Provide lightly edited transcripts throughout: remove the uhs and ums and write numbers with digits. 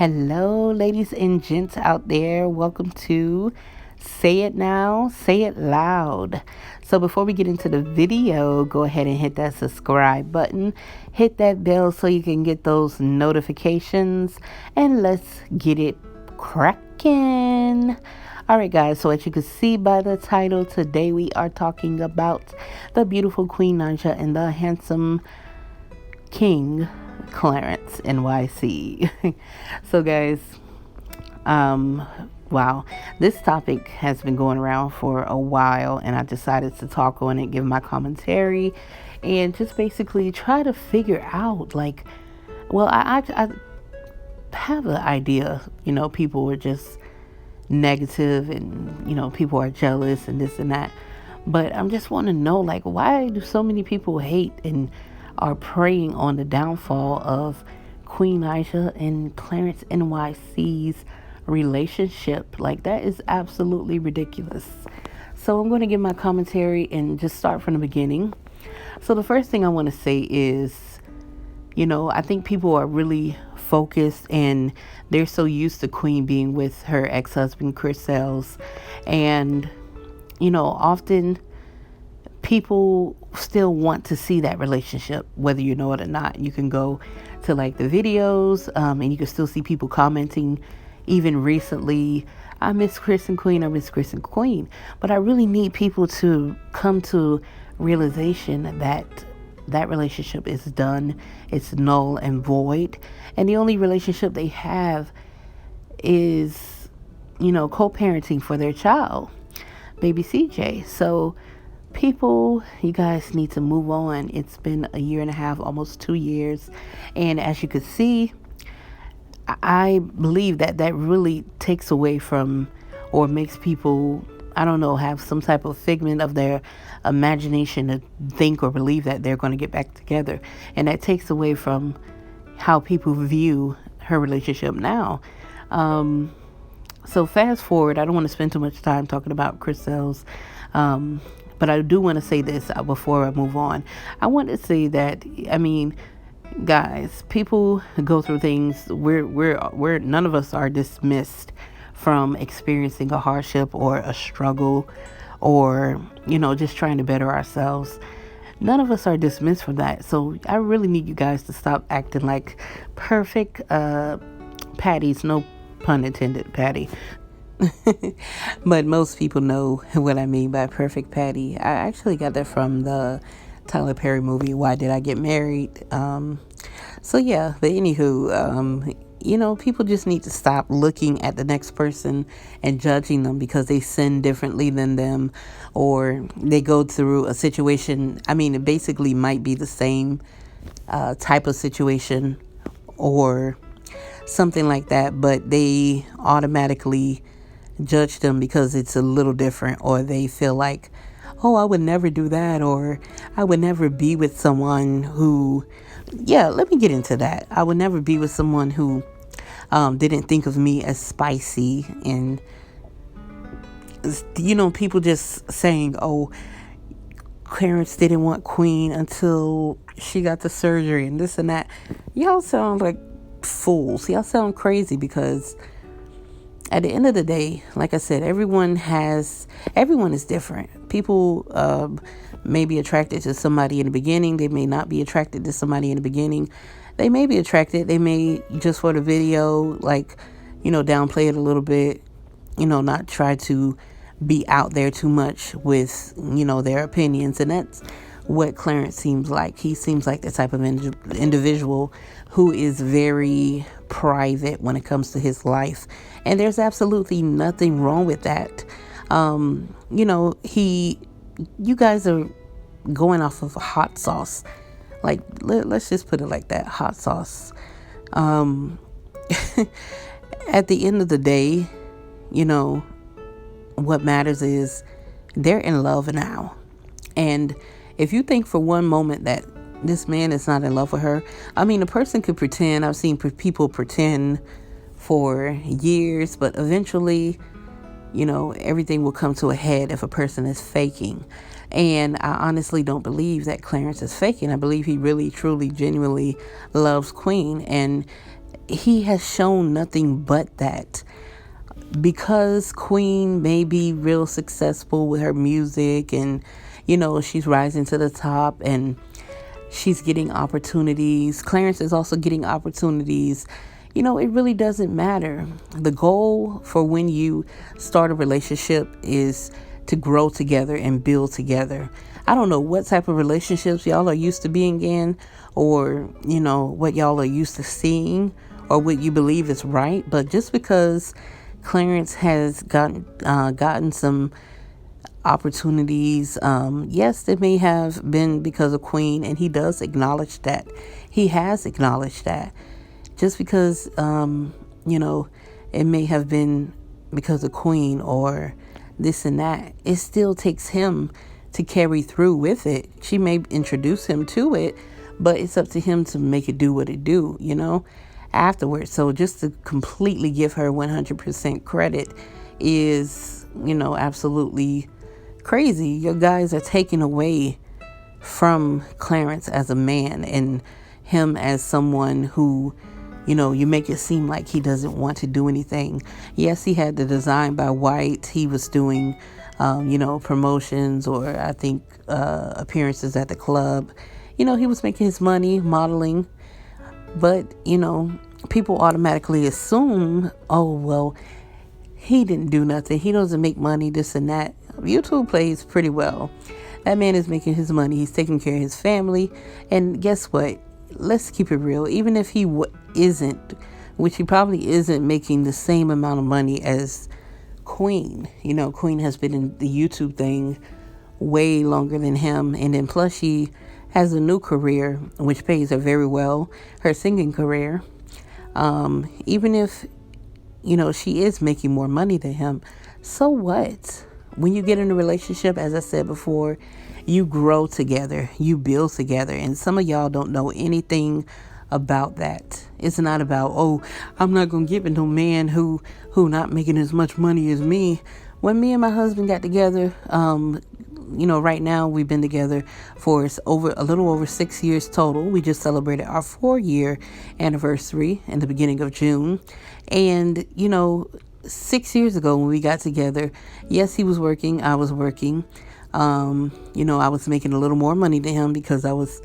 Hello, ladies and gents out there. Welcome to Say It Now, Say It Loud. So before we get into the video, go ahead and hit that subscribe button. Hit that bell so you can get those notifications. And let's get it cracking. All right, guys. So as you can see by the title, today we are talking about the beautiful Queen Naija and the handsome King Clarencenyc. So guys, wow, this topic has been going around for a while, and I decided to talk on it, give my commentary, and just basically try to figure out, like, well, I have an idea, people are just negative, and people are jealous and this and that, but I'm just want to know, like, why do so many people hate and are preying on the downfall of Queen Naija and Clarencenyc's relationship? Like, that is absolutely ridiculous. So I'm going to give my commentary and just start from the beginning. So the first thing I want to say is, I think people are really focused and they're so used to Queen being with her ex-husband Chris Sales, and often people still want to see that relationship, whether you know it or not. You can go to like the videos, and you can still see people commenting even recently, I miss Chris and Queen, I miss Chris and Queen. But I really need people to come to realization that that relationship is done. It's null and void. And the only relationship they have is, co-parenting for their child, baby CJ. So people, you guys need to move on. It's been a year and a half, almost 2 years. And as you could see, I believe that really takes away from, or makes people, I don't know, have some type of figment of their imagination to think or believe that they're going to get back together. And that takes away from how people view her relationship now. So fast forward, I don't want to spend too much time talking about Chris Sales. But I do want to say this before I move on. I want to say that, guys, people go through things. We're none of us are dismissed from experiencing a hardship or a struggle, or just trying to better ourselves. None of us are dismissed from that. So I really need you guys to stop acting like perfect patties. No pun intended, Patty. But most people know what I mean by perfect patty. I actually got that from the Tyler Perry movie, Why Did I Get Married? So yeah, but anywho, people just need to stop looking at the next person and judging them because they sin differently than them, or they go through a situation. It basically might be the same type of situation or something like that, but they automatically judge them because it's a little different, or they feel like, oh, I would never do that, or I would never be with someone who, let me get into that. I would never be with someone who didn't think of me as spicy. And people just saying, oh, Clarence didn't want Queen until she got the surgery and this and that. Y'all sound like fools. Y'all sound crazy, because at the end of the day, like I said, everyone is different. People may be attracted to somebody in the beginning. They may not be attracted to somebody in the beginning. They may be attracted. They may, just for the video, like, downplay it a little bit, not try to be out there too much with, their opinions. And that's what Clarence seems like. He seems like the type of individual who is very private when it comes to his life. And there's absolutely nothing wrong with that. You guys are going off of hot sauce. Like, let's just put it like that, hot sauce. At the end of the day, what matters is they're in love now. And if you think for one moment that this man is not in love with her, a person could pretend. I've seen people pretend for years, but eventually, everything will come to a head if a person is faking. And I honestly don't believe that Clarence is faking. I believe he really, truly, genuinely loves Queen. And he has shown nothing but that. Because Queen may be real successful with her music, and she's rising to the top, and she's getting opportunities. Clarence is also getting opportunities. It really doesn't matter. The goal for when you start a relationship is to grow together and build together. I don't know what type of relationships y'all are used to being in, or what y'all are used to seeing, or what you believe is right, but just because Clarence has gotten some opportunities, yes, it may have been because of Queen, and he does acknowledge that. He has acknowledged that. Just because it may have been because of Queen or this and that, it still takes him to carry through with it. She may introduce him to it, but it's up to him to make it do what it do, afterwards. So just to completely give her 100% credit is, absolutely crazy. Your guys are taking away from Clarence as a man, and him as someone who, you make it seem like he doesn't want to do anything. Yes, he had the Design by White. He was doing, promotions, or I think appearances at the club. He was making his money modeling. But, people automatically assume, oh, well, he didn't do nothing. He doesn't make money, this and that. YouTube plays pretty well. That man is making his money. He's taking care of his family. And guess what? Let's keep it real. Even if he isn't, which he probably isn't, making the same amount of money as Queen. Queen has been in the YouTube thing way longer than him. And then plus she has a new career, which pays her very well, her singing career. Even if, she is making more money than him, so what? When you get in a relationship, as I said before, you grow together, you build together. And some of y'all don't know anything about that. It's not about, oh, I'm not going to give it no man who not making as much money as me. When me and my husband got together, right now we've been together for a little over 6 years total. We just celebrated our 4-year anniversary in the beginning of June. And, 6 years ago when we got together, yes, he was working, I was working. I was making a little more money than him because I was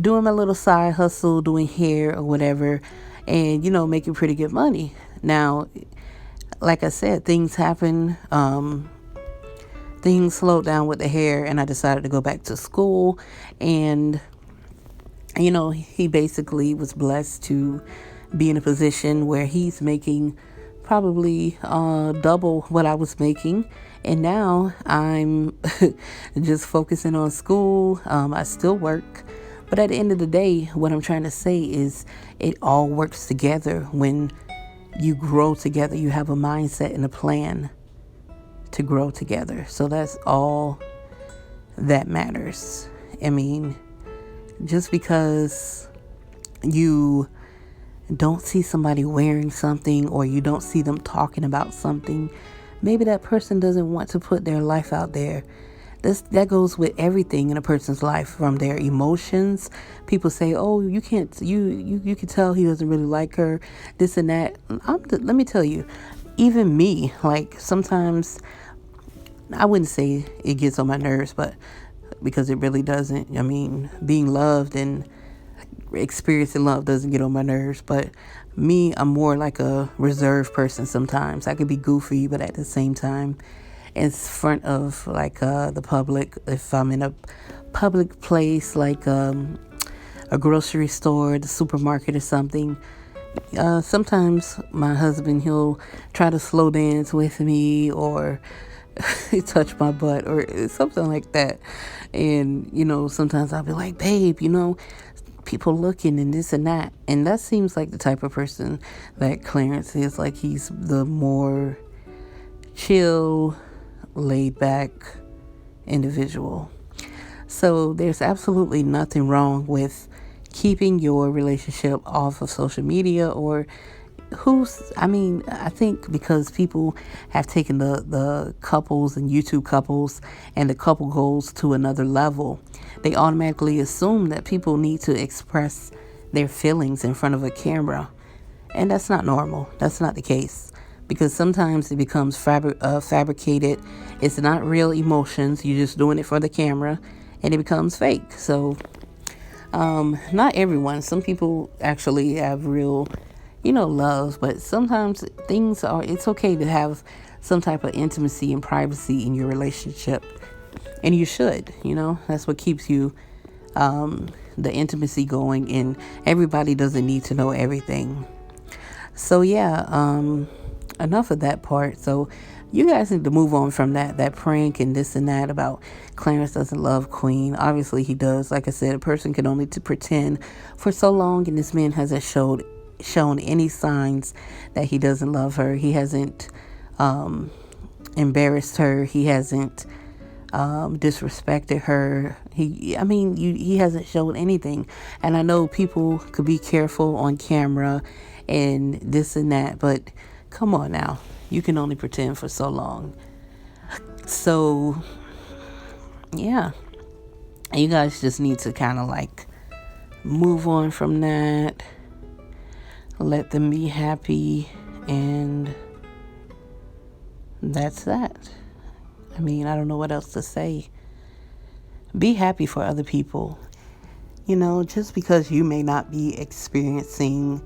doing my little side hustle, doing hair or whatever, and, making pretty good money. Now, like I said, things happen. Things slowed down with the hair, and I decided to go back to school. And, he basically was blessed to be in a position where he's making probably double what I was making. And now I'm just focusing on school. I still work. But at the end of the day, what I'm trying to say is it all works together. When you grow together, you have a mindset and a plan to grow together. So that's all that matters. I mean, just because you don't see somebody wearing something, or you don't see them talking about something, maybe that person doesn't want to put their life out there. That goes with everything in a person's life, from their emotions. People say, oh, you can't, you can tell he doesn't really like her, this and that. Let me tell you, even me, like sometimes, I wouldn't say it gets on my nerves, but because it really doesn't. I mean, being loved and experiencing love doesn't get on my nerves, but me, I'm more like a reserved person sometimes. I could be goofy, but at the same time, in front of like the public, if I'm in a public place like a grocery store, the supermarket or something, sometimes my husband, he'll try to slow dance with me, or touch my butt or something like that. And sometimes I'll be like, babe, people looking and this and that. And that seems like the type of person that Clarence is. Like, he's the more chill, laid back individual. So there's absolutely nothing wrong with keeping your relationship off of social media, or I think because people have taken the couples and YouTube couples and the couple goals to another level, they automatically assume that people need to express their feelings in front of a camera. And that's not normal. That's not the case. Because sometimes it becomes fabricated. It's not real emotions. You're just doing it for the camera, and it becomes fake. So, not everyone. Some people actually have real, love. But sometimes it's okay to have some type of intimacy and privacy in your relationship. And you should, that's what keeps you, the intimacy going. And everybody doesn't need to know everything. So yeah, enough of that part. So you guys need to move on from that prank and this and that about Clarence doesn't love Queen. Obviously he does. Like I said, a person can only to pretend for so long, and this man hasn't shown any signs that he doesn't love her. He hasn't embarrassed her. He hasn't disrespected her. He hasn't shown anything. And I know people could be careful on camera and this and that, but come on now, you can only pretend for so long. So yeah, you guys just need to kind of like move on from that, let them be happy, and that's that. I don't know what else to say. Be happy for other people. Just because you may not be experiencing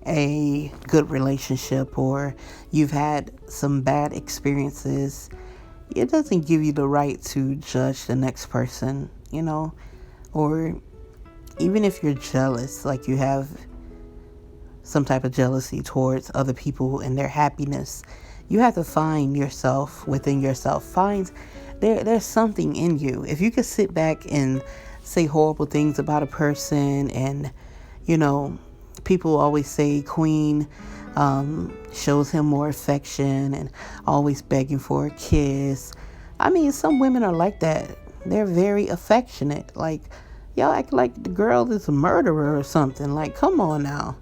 a good relationship, or you've had some bad experiences, it doesn't give you the right to judge the next person, or even if you're jealous, like you have some type of jealousy towards other people and their happiness, you have to find yourself within yourself. There's something in you. If you could sit back and say horrible things about a person, and people always say Queen shows him more affection and always begging for a kiss. Some women are like that. They're very affectionate. Like, y'all act like the girl is a murderer or something. Like, come on now.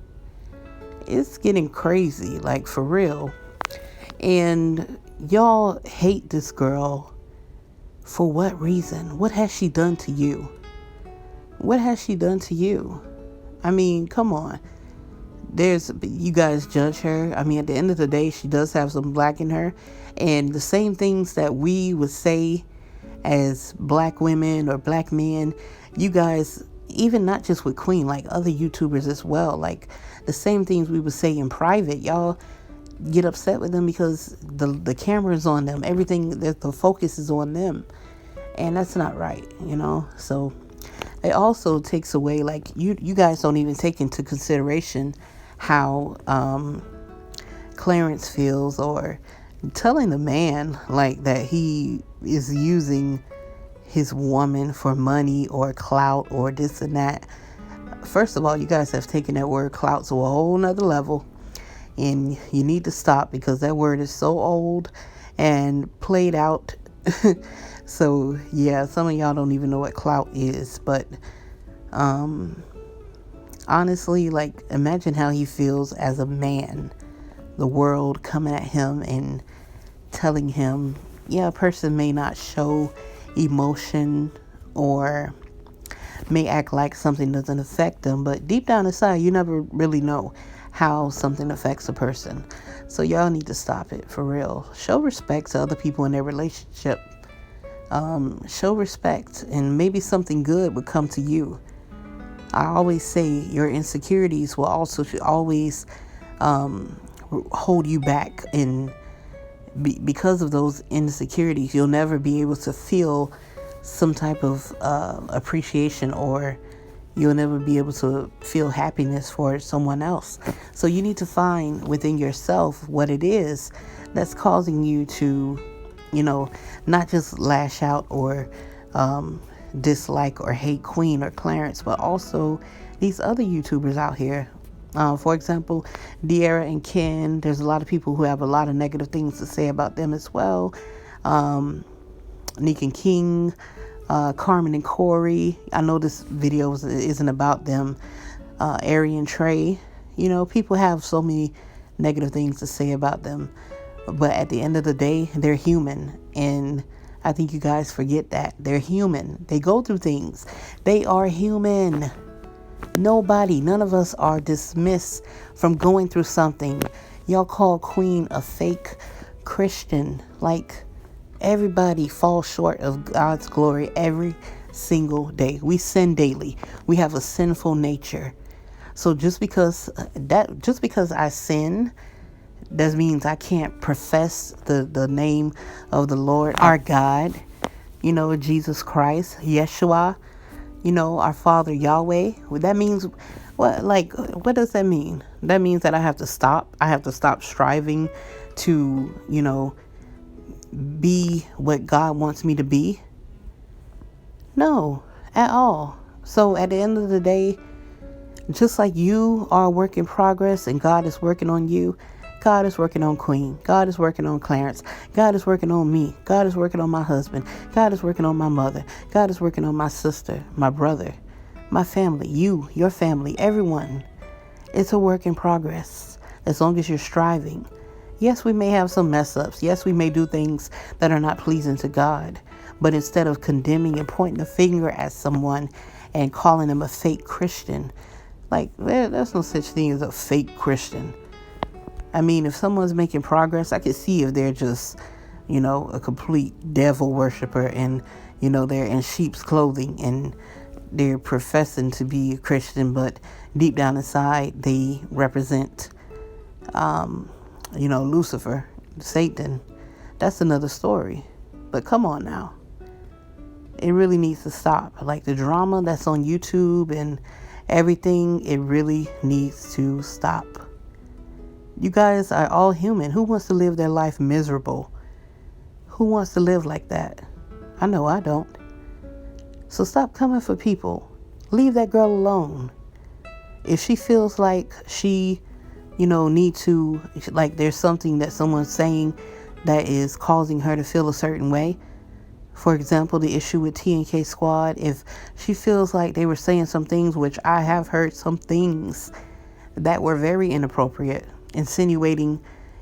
It's getting crazy, like, for real. And y'all hate this girl for what reason? What has she done to you? What has she done to you? Come on. You guys judge her. At the end of the day, she does have some black in her. And the same things that we would say as black women or black men, you guys, even not just with Queen, like other YouTubers as well, like the same things we would say in private, y'all get upset with them because the camera's on them. Everything, the focus is on them. And that's not right, So it also takes away, like, you guys don't even take into consideration how Clarence feels, or telling the man like that he is using his woman for money or clout or this and that. First of all, you guys have taken that word clout to a whole nother level, and you need to stop, because that word is so old and played out. So yeah, some of y'all don't even know what clout is, but honestly, like, imagine how he feels as a man, the world coming at him and telling him, yeah, a person may not show emotion or may act like something doesn't affect them, but deep down inside, you never really know how something affects a person. So y'all need to stop it, for real. Show respect to other people in their relationship. Show respect, and maybe something good would come to you. I always say your insecurities will also always hold you back, and because of those insecurities, you'll never be able to feel some type of appreciation, or you'll never be able to feel happiness for someone else. So you need to find within yourself what it is that's causing you to, not just lash out or dislike or hate Queen or Clarence, but also these other YouTubers out here. For example, De'Ara and Ken, there's a lot of people who have a lot of negative things to say about them as well. Nick and King, Carmen and Corey. I know this video isn't about them. Ari and Trey. People have so many negative things to say about them. But at the end of the day, they're human. And I think you guys forget that. They're human. They go through things. They are human. Nobody, none of us are dismissed from going through something. Y'all call Queen a fake Christian. Like, everybody falls short of God's glory every single day. We sin daily. We have a sinful nature. So just because I sin, that means I can't profess the name of the Lord, our God, Jesus Christ, Yeshua, our Father Yahweh. That means what? Like, what does that mean? That means that I have to stop. I have to stop striving to, be what God wants me to be. No, at all. So at the end of the day, just like you are a work in progress and God is working on you, God is working on Queen. God is working on Clarence. God is working on me. God is working on my husband. God is working on my mother. God is working on my sister, my brother, my family, you, your family, everyone. It's a work in progress as long as you're striving. Yes, we may have some mess ups. Yes, we may do things that are not pleasing to God. But instead of condemning and pointing a finger at someone and calling them a fake Christian, like, there's no such thing as a fake Christian. I mean, if someone's making progress, I could see if they're just, a complete devil worshiper and, they're in sheep's clothing and they're professing to be a Christian, but deep down inside, they represent, Lucifer, Satan. That's another story. But come on now. It really needs to stop. Like the drama that's on YouTube and everything, it really needs to stop. You guys are all human. Who wants to live their life miserable? Who wants to live like that? I know I don't. So stop coming for people. Leave that girl alone. If she feels like she, need to, like there's something that someone's saying that is causing her to feel a certain way. For example, the issue with T&K Squad, if she feels like they were saying some things, which I have heard some things that were very inappropriate, insinuating,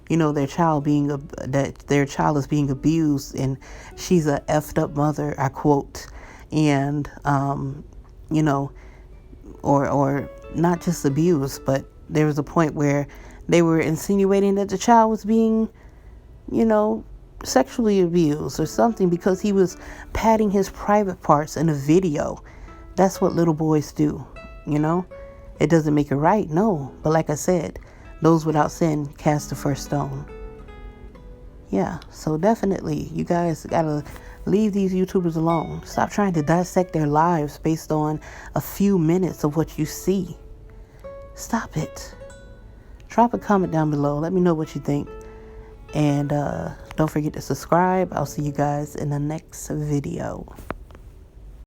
their child that their child is being abused and she's a effed up mother, I quote, and, or not just abused, but there was a point where they were insinuating that the child was being, sexually abused or something because he was patting his private parts in a video. That's what little boys do, It doesn't make it right, no. But like I said, those without sin cast the first stone. Yeah, so definitely, you guys gotta leave these YouTubers alone. Stop trying to dissect their lives based on a few minutes of what you see. Stop it. Drop a comment down below. Let me know what you think. And don't forget to subscribe. I'll see you guys in the next video.